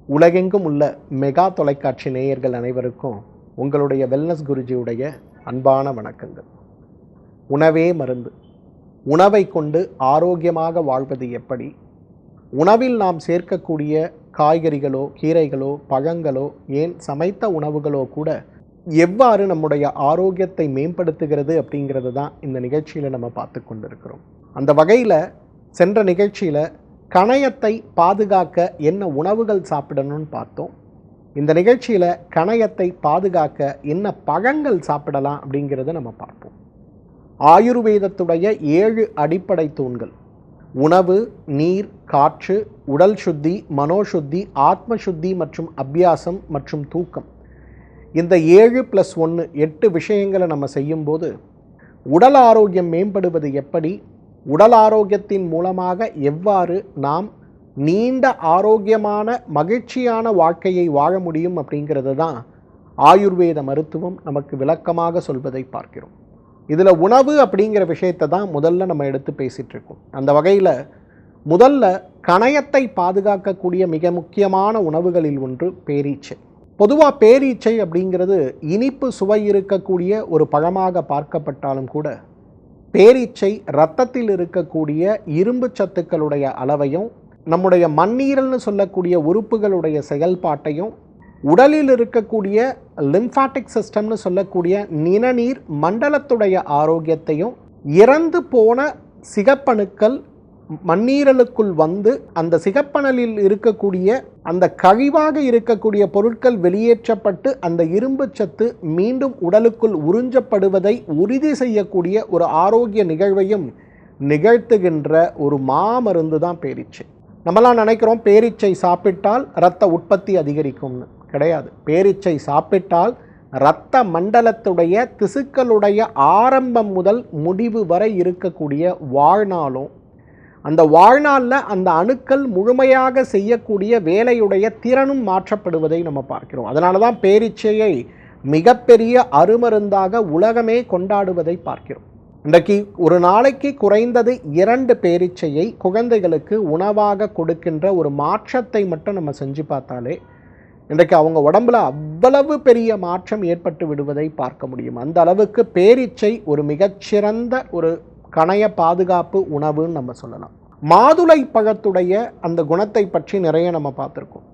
உலகெங்கும் உள்ள மெகா தொலைக்காட்சி நேயர்கள் அனைவருக்கும் உங்களுடைய வெல்னஸ் குருஜியுடைய அன்பான வணக்கங்கள். உணவே மருந்து. உணவை கொண்டு ஆரோக்கியமாக வாழ்வது எப்படி? உணவில் நாம் சேர்க்கக்கூடிய காய்கறிகளோ கீரைகளோ பழங்களோ ஏன் சமைத்த உணவுகளோ கூட எவ்வாறு நம்முடைய ஆரோக்கியத்தை மேம்படுத்துகிறது அப்படிங்கிறது தான் இந்த நிகழ்ச்சியில் நம்ம பார்த்து கொண்டிருக்கிறோம். அந்த வகையில் சென்ற நிகழ்ச்சியில் கணையத்தை பாதுகாக்க என்ன உணவுகள் சாப்பிடணும்னு பார்த்தோம். இந்த நிகழ்ச்சியில் கணையத்தை பாதுகாக்க என்ன பழங்கள் சாப்பிடலாம் அப்படிங்கிறத நம்ம பார்ப்போம். ஆயுர்வேதத்துடைய 7 அடிப்படை தூண்கள்: உணவு, நீர், காற்று, உடல் சுத்தி, மனோசுத்தி, ஆத்ம சுத்தி மற்றும் அபியாசம் மற்றும் தூக்கம். இந்த 7+1 8 விஷயங்களை நம்ம செய்யும்போது உடல் ஆரோக்கியம் மேம்படுவது எப்படி, உடல் ஆரோக்கியத்தின் மூலமாக எவ்வாறு நாம் நீண்ட ஆரோக்கியமான மகிழ்ச்சியான வாழ்க்கையை வாழ முடியும் அப்படிங்கிறது தான் ஆயுர்வேத மருத்துவம் நமக்கு விளக்கமாக சொல்வதை பார்க்கிறோம். இதில் உணவு அப்படிங்கிற விஷயத்தை தான் முதல்ல நம்ம எடுத்து பேசிகிட்டு இருக்கோம். அந்த வகையில் முதல்ல கணையத்தை பாதுகாக்கக்கூடிய மிக முக்கியமான உணவுகளில் ஒன்று பேரீச்சை. பொதுவாக பேரீச்சை அப்படிங்கிறது இனிப்பு சுவை இருக்கக்கூடிய ஒரு பழமாக பார்க்கப்பட்டாலும் கூட பேரீச்சை இரத்தத்தில் இருக்கக்கூடிய இரும்பு சத்துக்களுடைய அளவையும் நம்முடைய மண்ணீரல்னு சொல்லக்கூடிய உறுப்புகளுடைய செயல்பாட்டையும் உடலில் இருக்கக்கூடிய லிம்ஃபாட்டிக் சிஸ்டம்னு சொல்லக்கூடிய நிணநீர் மண்டலத்துடைய ஆரோக்கியத்தையும் இறந்து போன சிகப்பணுக்கள் மண்ணீரலுக்குள் வந்து அந்த சிகப்பணலில் இருக்கக்கூடிய அந்த கழிவாக இருக்கக்கூடிய பொருட்கள் வெளியேற்றப்பட்டு அந்த இரும்பு சத்து மீண்டும் உடலுக்குள் உறிஞ்சப்படுவதை உறுதி செய்யக்கூடிய ஒரு ஆரோக்கிய நிகழ்வையும் நிகழ்த்துகின்ற ஒரு மாமருந்து தான் பேரீச்சை. நம்மளாம் நினைக்கிறோம் பேரீச்சை சாப்பிட்டால் இரத்த உற்பத்தி அதிகரிக்கும்னு. கிடையாது. பேரீச்சை சாப்பிட்டால் இரத்த மண்டலத்துடைய திசுக்களுடைய ஆரம்பம் முதல் முடிவு வரை இருக்கக்கூடிய வாழ்நாளும் அந்த வாழ்நாளில் அந்த அணுக்கள் முழுமையாக செய்யக்கூடிய வேலையுடைய திறனும் மாற்றப்படுவதை நம்ம பார்க்கிறோம். அதனால தான் பேரீச்சையை மிகப்பெரிய அருமருந்தாக உலகமே கொண்டாடுவதை பார்க்கிறோம். இன்றைக்கு ஒரு நாளைக்கு குறைந்தது 2 பேரீச்சையை குழந்தைகளுக்கு உணவாக கொடுக்கின்ற ஒரு மாற்றத்தை மட்டும் நம்ம செஞ்சு பார்த்தாலே இன்றைக்கு அவங்க உடம்புல அவ்வளவு பெரிய மாற்றம் ஏற்பட்டு விடுவதை பார்க்க முடியும். அந்த அளவுக்கு பேரீச்சை ஒரு மிகச்சிறந்த ஒரு கணைய பாதுகாப்பு உணவுன்னு நம்ம சொல்லலாம். மாதுளை பழத்துடைய அந்த குணத்தை பற்றி நிறைய நம்ம பார்த்துருக்கோம்.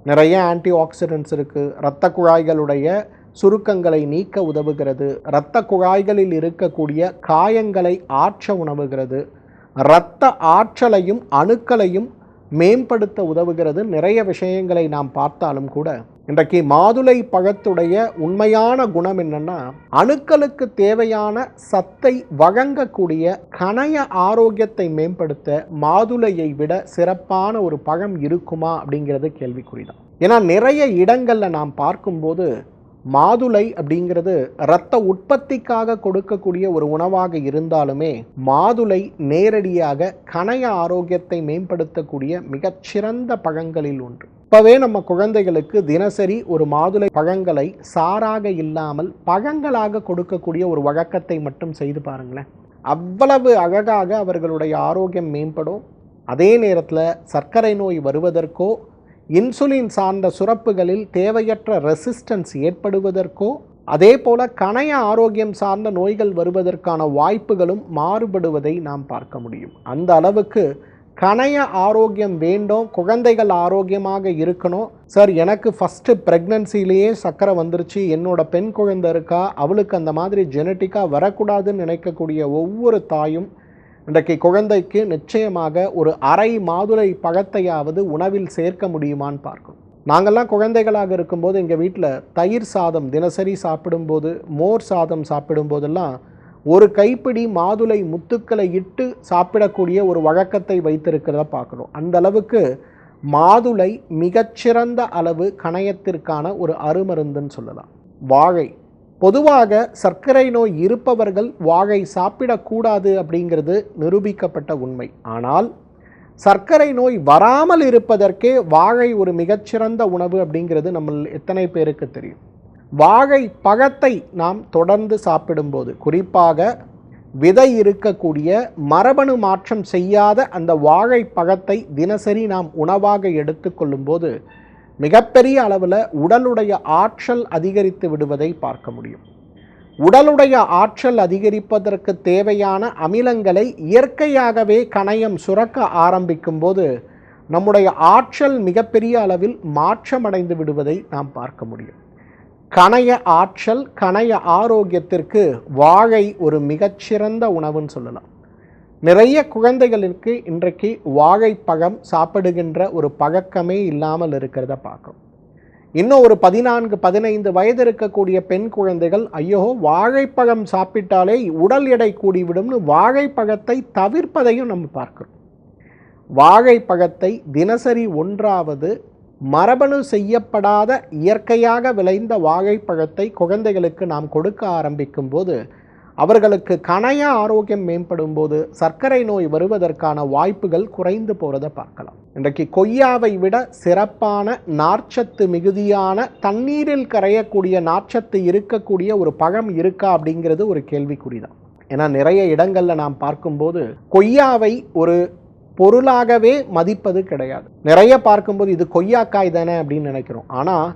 நிறைய ஆன்டி ஆக்சிடென்ட்ஸ் இருக்குது. இரத்த குழாய்களுடைய சுருக்கங்களை நீக்க உதவுகிறது. இரத்த குழாய்களில் இருக்கக்கூடிய காயங்களை ஆற்ற உதவுகிறது. இரத்த ஆற்றலையும் அணுக்களையும் மேம்படுத்த உதவுகிறது. நிறைய விஷயங்களை நாம் பார்த்தாலும் கூட இன்றைக்கு மாதுளை பழத்துடைய உண்மையான குணம் என்னன்னா, அணுக்களுக்கு தேவையான சத்தை வழங்கக்கூடிய கணைய ஆரோக்கியத்தை மேம்படுத்த மாதுளையை விட சிறப்பான ஒரு பழம் இருக்குமா அப்படிங்கிறது கேள்விக்குறிதான். ஏன்னா நிறைய இடங்களில் நாம் பார்க்கும்போது மாதுளை அப்படிங்கிறது இரத்த உற்பத்திக்காக கொடுக்கக்கூடிய ஒரு உணவாக இருந்தாலுமே மாதுளை நேரடியாக கணைய ஆரோக்கியத்தை மேம்படுத்தக்கூடிய மிகச்சிறந்த பழங்களில் ஒன்று. இப்போவே நம்ம குழந்தைகளுக்கு தினசரி ஒரு மாதுளை பழங்களை சாராக இல்லாமல் பழங்களாக கொடுக்கக்கூடிய ஒரு வழக்கத்தை மட்டும் செய்து பாருங்களேன். அவ்வளவு அழகாக அவர்களுடைய ஆரோக்கியம் மேம்படும். அதே நேரத்தில் சர்க்கரை நோய் வருவதற்கோ இன்சுலின் சார்ந்த சுரப்புகளில் தேவையற்ற ரெசிஸ்டன்ஸ் ஏற்படுவதற்கோ அதே போல கணைய ஆரோக்கியம் சார்ந்த நோய்கள் வருவதற்கான வாய்ப்புகளும் மாறுபடுவதை நாம் பார்க்க முடியும். அந்த அளவுக்கு கணைய ஆரோக்கியம் வேண்டும். குழந்தைகள் ஆரோக்கியமாக இருக்கணும். சார், எனக்கு ஃபஸ்ட்டு ப்ரெக்னன்சிலேயே சர்க்கரை வந்துருச்சு, என்னோட பெண் குழந்தை இருக்கா, அவளுக்கு அந்த மாதிரி ஜெனட்டிக்காக வரக்கூடாதுன்னு நினைக்கக்கூடிய ஒவ்வொரு தாயும் இன்றைக்கு குழந்தைக்கு நிச்சயமாக ஒரு அரை மாதுளை பழத்தையாவது உணவில் சேர்க்க முடியுமான்னு பார்க்கணும். நாங்கள்லாம் குழந்தைகளாக இருக்கும்போது எங்கள் வீட்டில் தயிர் சாதம் தினசரி சாப்பிடும்போது, மோர் சாதம் சாப்பிடும்போதெல்லாம் ஒரு கைப்பிடி மாதுளை முத்துக்களை இட்டு சாப்பிடக்கூடிய ஒரு வழக்கத்தை வைத்திருக்கிறத பார்க்கணும். அந்த அளவுக்கு மாதுளை மிகச்சிறந்த அளவு கணையத்திற்கான ஒரு அருமருந்துன்னு சொல்லலாம். வாழை, பொதுவாக சர்க்கரை நோய் இருப்பவர்கள் வாழை சாப்பிடக்கூடாது அப்படிங்கிறது நிரூபிக்கப்பட்ட உண்மை. ஆனால் சர்க்கரை நோய் வராமல் இருப்பதற்கே வாழை ஒரு மிகச்சிறந்த உணவு அப்படிங்கிறது நம்ம எத்தனை பேருக்கு தெரியும்? வாழை பழத்தை நாம் தொடர்ந்து சாப்பிடும்போது, குறிப்பாக விதை இருக்கக்கூடிய மரபணு மாற்றம் செய்யாத அந்த வாழைப்பழத்தை தினசரி நாம் உணவாக எடுத்துக்கொள்ளும்போது மிகப்பெரிய அளவில் உடலுடைய ஆற்றல் அதிகரித்து விடுவதை பார்க்க முடியும். உடலுடைய ஆற்றல் அதிகரிப்பதற்கு தேவையான அமிலங்களை இயற்கையாகவே கணையம் சுரக்க ஆரம்பிக்கும் போது நம்முடைய ஆற்றல் மிகப்பெரிய அளவில் மாற்றமடைந்து விடுவதை நாம் பார்க்க முடியும். கணைய ஆற்றல், கணைய ஆரோக்கியத்திற்கு வாழை ஒரு மிகச்சிறந்த உணவுன்னு சொல்லலாம். நிறைய குழந்தைகளுக்கு இன்றைக்கு வாழைப்பழம் சாப்பிடுகின்ற ஒரு பழக்கமே இல்லாமல் இருக்கிறத பார்க்குறோம். இன்னும் ஒரு 14-15 வயது இருக்கக்கூடிய பெண் குழந்தைகள் ஐயோ வாழைப்பழம் சாப்பிட்டாலே உடல் எடை கூடிவிடும்னு வாழைப்பழத்தை தவிர்ப்பதையும் நம்ம பார்க்குறோம். வாழைப்பழத்தை தினசரி ஒன்றாவது மரபணு செய்யப்படாத இயற்கையாக விளைந்த வாழைப்பழத்தை குழந்தைகளுக்கு நாம் கொடுக்க ஆரம்பிக்கும் போது அவர்களுக்கு கணைய ஆரோக்கியம் மேம்படும் போது சர்க்கரை நோய் வருவதற்கான வாய்ப்புகள் குறைந்து போகிறத பார்க்கலாம். இன்றைக்கு கொய்யாவை விட சிறப்பான நார்ச்சத்து மிகுதியான தண்ணீரில் கரையக்கூடிய நார்ச்சத்து இருக்கக்கூடிய ஒரு பழம் இருக்கா அப்படிங்கிறது ஒரு கேள்விக்குறிதான். ஏன்னா நிறைய இடங்களில் நாம் பார்க்கும்போது கொய்யாவை ஒரு பொருளாகவே மதிப்பது கிடையாது. நிறைய பார்க்கும்போது இது கொய்யாக்காய் தானே அப்படின்னு நினைக்கிறோம். ஆனால்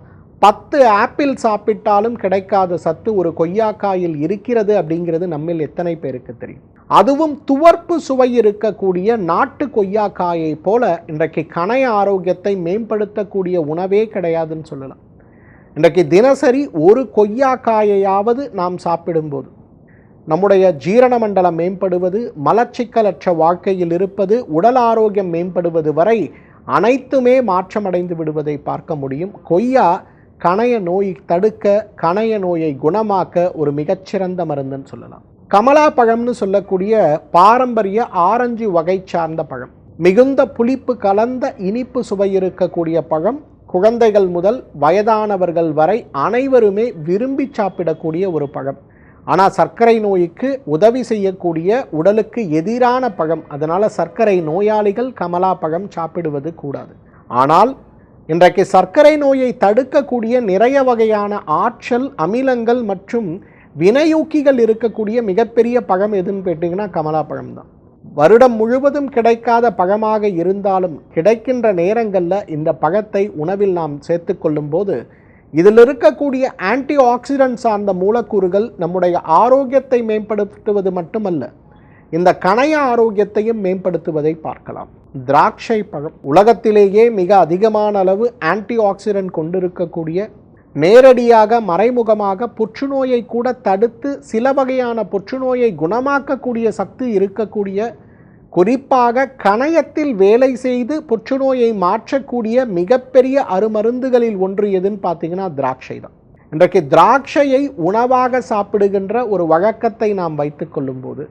10 ஆப்பிள் சாப்பிட்டாலும் கிடைக்காத சத்து ஒரு கொய்யாக்காயில் இருக்கிறது அப்படிங்கிறது நம்மில் எத்தனை பேருக்கு தெரியும்? அதுவும் துவர்ப்பு சுவை இருக்கக்கூடிய நாட்டு கொய்யாக்காயை போல இன்றைக்கு கணைய ஆரோக்கியத்தை மேம்படுத்தக்கூடிய உணவே கிடையாதுன்னு சொல்லலாம். இன்றைக்கு தினசரி ஒரு கொய்யாக்காயையாவது நாம் சாப்பிடும்போது நம்முடைய ஜீரண மண்டலம் மேம்படுவது, மலச்சிக்கலற்ற வாழ்க்கையில் இருப்பது, உடல் ஆரோக்கியம் மேம்படுவது வரை அனைத்துமே மாற்றமடைந்து விடுவதை பார்க்க முடியும். கொய்யா கணைய நோய் தடுக்க, கணைய நோயை குணமாக்க ஒரு மிகச்சிறந்த மருந்துன்னு சொல்லலாம். கமலா பழம்னு சொல்லக்கூடிய பாரம்பரிய ஆரஞ்சு வகை சார்ந்த பழம், மிகுந்த புளிப்பு கலந்த இனிப்பு சுவை இருக்கக்கூடிய பழம். குழந்தைகள் முதல் வயதானவர்கள் வரை அனைவருமே விரும்பி சாப்பிடக்கூடிய ஒரு பழம். ஆனால் சர்க்கரை நோய்க்கு உதவி செய்யக்கூடிய உடலுக்கு எதிரான பழம். அதனால் சர்க்கரை நோயாளிகள் கமலா பழம் சாப்பிடுவது கூடாது. ஆனால் இன்றைக்கு சர்க்கரை நோயை தடுக்கக்கூடிய நிறைய வகையான ஆற்றல், அமிலங்கள் மற்றும் வினையூக்கிகள் இருக்கக்கூடிய மிகப்பெரிய பழம் எதுன்னு கேட்டிங்கன்னா கமலா பழம் தான். வருடம் முழுவதும் கிடைக்காத பழமாக இருந்தாலும் கிடைக்கின்ற நேரங்களில் இந்த பழத்தை உணவில் நாம் சேர்த்து கொள்ளும் போது இதில் இருக்கக்கூடிய ஆன்டி ஆக்சிடென்ட் சார்ந்த மூலக்கூறுகள் நம்முடைய ஆரோக்கியத்தை மேம்படுத்துவது மட்டுமல்ல, இந்த கணைய ஆரோக்கியத்தையும் மேம்படுத்துவதை பார்க்கலாம். திராட்சை பழம் உலகத்திலேயே மிக அதிகமான அளவு ஆன்டி ஆக்சிடென்ட் கொண்டிருக்கக்கூடிய, நேரடியாக மறைமுகமாக புற்றுநோயை கூட தடுத்து சில வகையான புற்றுநோயை குணமாக்கக்கூடிய சக்தி இருக்கக்கூடிய, குறிப்பாக கணையத்தில் வேலை செய்து புற்றுநோயை மாற்றக்கூடிய மிகப்பெரிய அருமருந்துகளில் ஒன்று எதுன்னு பார்த்தீங்கன்னா திராட்சை தான். இன்றைக்கு திராட்சையை உணவாக சாப்பிடுகின்ற ஒரு வழக்கத்தை நாம் வைத்து கொள்ளும்போது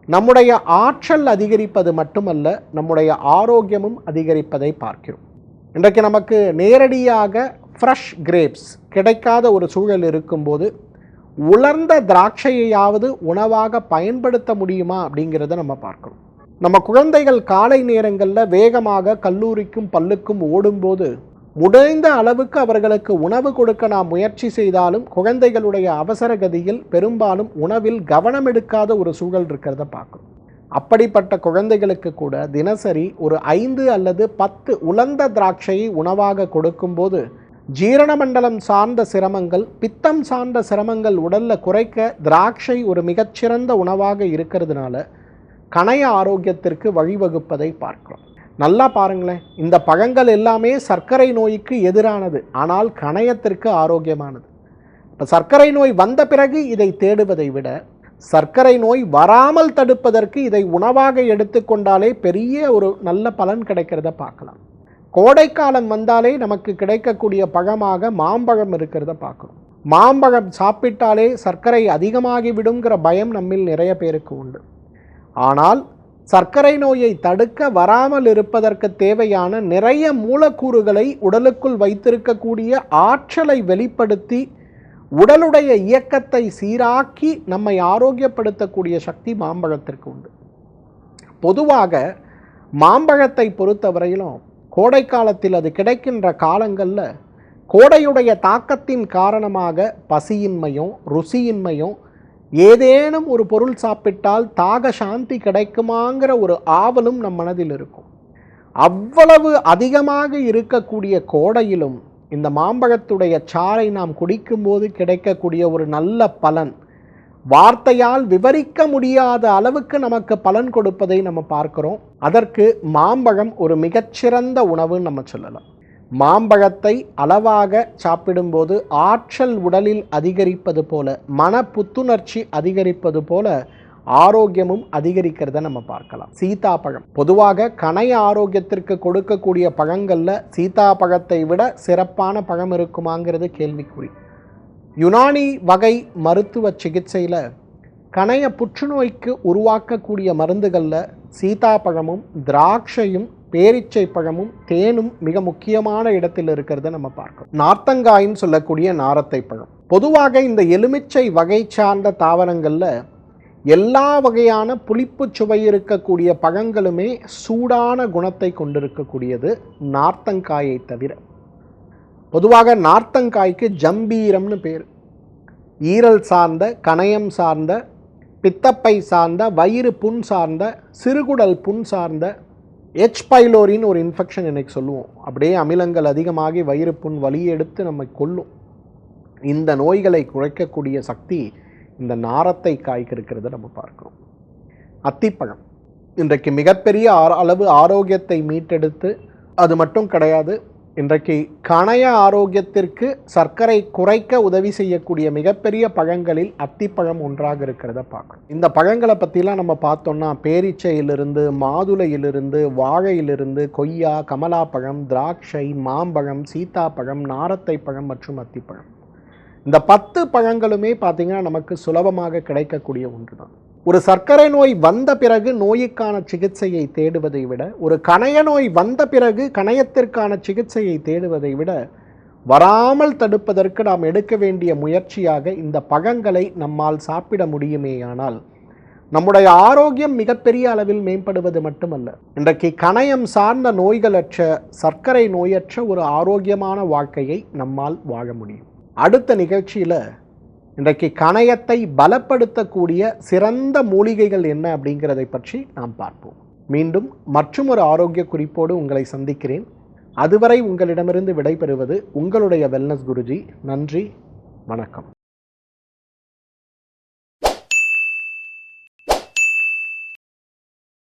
நம்முடைய ஆற்றல் அதிகரிப்பது மட்டுமல்ல, நம்முடைய ஆரோக்கியமும் அதிகரிப்பதை பார்க்கிறோம். இன்றைக்கு நமக்கு நேரடியாக ஃப்ரெஷ் கிரேப்ஸ் கிடைக்காத ஒரு சூழல் இருக்கும்போது உலர்ந்த திராட்சையாவது உணவாக பயன்படுத்த முடியுமா அப்படிங்கிறத நம்ம பார்க்கிறோம். நம்ம குழந்தைகள் காலை நேரங்களில் வேகமாக கல்லூரிக்கும் பள்ளிக்கும் ஓடும்போது முடிந்த அளவுக்கு அவர்களுக்கு உணவு கொடுக்க நாம் முயற்சி செய்தாலும் குழந்தைகளுடைய அவசர கதியில் பெரும்பாலும் உணவில் கவனம் எடுக்காத ஒரு சூழல் இருக்கிறத பார்க்கணும். அப்படிப்பட்ட குழந்தைகளுக்கு கூட தினசரி ஒரு 5 அல்லது 10 உலர்ந்த திராட்சையை உணவாக கொடுக்கும்போது ஜீரண மண்டலம் சார்ந்த சிரமங்கள், பித்தம் சார்ந்த சிரமங்கள் உடலில் குறைக்க திராட்சை ஒரு மிகச்சிறந்த உணவாக இருக்கிறதுனால கணைய ஆரோக்கியத்திற்கு வழிவகுப்பதை பார்க்கிறோம். நல்லா பாருங்களேன், இந்த பழங்கள் எல்லாமே சர்க்கரை நோய்க்கு எதிரானது, ஆனால் கணையத்திற்கு ஆரோக்கியமானது. இப்போ சர்க்கரை நோய் வந்த பிறகு இதை தேடுவதை விட சர்க்கரை நோய் வராமல் தடுப்பதற்கு இதை உணவாக எடுத்துக்கொண்டாலே பெரிய ஒரு நல்ல பலன் கிடைக்கிறத பார்க்கலாம். கோடைக்காலம் வந்தாலே நமக்கு கிடைக்கக்கூடிய பழமாக மாம்பழம் இருக்கிறத பார்க்கணும். மாம்பழம் சாப்பிட்டாலே சர்க்கரை அதிகமாகிவிடுங்கிற பயம் நம்மில் நிறைய பேருக்கு உண்டு. ஆனால் சர்க்கரை நோயை தடுக்க வராமல் இருப்பதற்கு தேவையான நிறைய மூலக்கூறுகளை உடலுக்குள் வைத்திருக்கக்கூடிய ஆற்றலை வெளிப்படுத்தி உடலுடைய இயக்கத்தை சீராக்கி நம்மை ஆரோக்கியப்படுத்தக்கூடிய சக்தி மாம்பழத்திற்கு உண்டு. பொதுவாக மாம்பழத்தை பொறுத்தவரையிலும் கோடை காலத்தில் அது கிடைக்கின்ற காலங்களில் கோடையுடைய தாக்கத்தின் காரணமாக பசியின்மையும் ருசியின்மையும், ஏதேனும் ஒரு பொருள் சாப்பிட்டால் தாக சாந்தி கிடைக்குமாங்கிற ஒரு ஆவலும் நம் மனதில் இருக்கும். அவ்வளவு அதிகமாக இருக்கக்கூடிய கோடையிலும் இந்த மாம்பழத்துடைய சாறை நாம் குடிக்கும்போது கிடைக்கக்கூடிய ஒரு நல்ல பலன் வார்த்தையால் விவரிக்க முடியாத அளவுக்கு நமக்கு பலன் கொடுப்பதை நம்ம பார்க்கிறோம். அதற்கு மாம்பழம் ஒரு மிகச்சிறந்த உணவுன்னு நம்ம சொல்லலாம். மாம்பழத்தை அளவாக சாப்பிடும்போது ஆற்றல் உடலில் அதிகரிப்பது போல, மன புத்துணர்ச்சி அதிகரிப்பது போல ஆரோக்கியமும் அதிகரிக்கிறத நம்ம பார்க்கலாம். சீதாப்பழம் பொதுவாக கணைய ஆரோக்கியத்திற்கு கொடுக்கக்கூடிய பழங்களில் சீதாப்பழத்தை விட சிறப்பான பழம் இருக்குமாங்கிறது கேள்விக்குறி. யுனானி வகை மருத்துவ சிகிச்சையில் கணைய புற்றுநோய்க்கு உருவாக்கக்கூடிய மருந்துகளில் சீதாப்பழமும் திராட்சையும் பேரிச்சை பழமும் தேனும் மிக முக்கியமான இடத்தில் இருக்கிறத நம்ம பார்க்கணும். நார்த்தங்காயின்னு சொல்லக்கூடிய நாரத்தை பழம் பொதுவாக இந்த எலுமிச்சை வகை சார்ந்த தாவரங்களில் எல்லா வகையான புளிப்பு சுவை இருக்கக்கூடிய பழங்களுமே சூடான குணத்தை கொண்டிருக்கக்கூடியது நார்த்தங்காயை தவிர. பொதுவாக நார்த்தங்காய்க்கு ஜம்பீரம்னு பேர். ஈரல் சார்ந்த, கணையம் சார்ந்த, பித்தப்பை சார்ந்த, வயிறு புண் சார்ந்த, சிறுகுடல் புண் சார்ந்த, எச் பைலோரின்னு ஒரு இன்ஃபெக்ஷன் எனக்கு சொல்லுவோம். அப்படியே அமிலங்கள் அதிகமாகி வயிறு புண் வலி எடுத்து நம்மை கொல்லும். இந்த நோய்களை குறைக்கக்கூடிய சக்தி இந்த நாரத்தை காய்க்கு இருக்கிறத நம்ம பார்க்கிறோம். அத்திப்பழம் இன்றைக்கு மிகப்பெரிய அளவு ஆரோக்கியத்தை மீட்டெடுத்து, அது மட்டும் கிடையாது, இன்றைக்கு கணைய ஆரோக்கியத்திற்கு சர்க்கரை குறைக்க உதவி செய்யக்கூடிய மிகப்பெரிய பழங்களில் அத்திப்பழம் ஒன்றாக இருக்கிறத பார்க்கணும். இந்த பழங்களை பற்றிலாம் நம்ம பார்த்தோம்னா பேரிச்சையிலிருந்து, மாதுளையிலிருந்து, வாழையிலிருந்து, கொய்யா, கமலாப்பழம், திராட்சை, மாம்பழம், சீத்தாப்பழம், நாரத்தை பழம் மற்றும் அத்திப்பழம், இந்த 10 பழங்களுமே பார்த்திங்கன்னா நமக்கு சுலபமாக கிடைக்கக்கூடிய ஒன்று தான். ஒரு சர்க்கரை நோய் வந்த பிறகு நோய்க்கான சிகிச்சையை தேடுவதை விட, ஒரு கணைய நோய் வந்த பிறகு கணையத்திற்கான சிகிச்சையை தேடுவதை விட, வராமல் தடுப்பதற்கு நாம் எடுக்க வேண்டிய முயற்சியாக இந்த பழங்களை நம்மால் சாப்பிட முடியுமேயானால் நம்முடைய ஆரோக்கியம் மிகப்பெரிய அளவில் மேம்படுவது மட்டுமல்ல, இன்றைக்கு கணையம் சார்ந்த நோய்களற்ற, சர்க்கரை நோயற்ற ஒரு ஆரோக்கியமான வாழ்க்கையை நம்மால் வாழ முடியும். அடுத்த நிகழ்ச்சியில் இன்றைக்கு கணையத்தை பலப்படுத்தக்கூடிய சிறந்த மூலிகைகள் என்ன அப்படிங்கிறதை பற்றி நாம் பார்ப்போம். மீண்டும் மற்றும் ஒரு ஆரோக்கிய குறிப்போடு உங்களை சந்திக்கிறேன். அதுவரை உங்களிடமிருந்து விடைபெறுவது உங்களுடைய வெல்னஸ் குருஜி. நன்றி, வணக்கம்.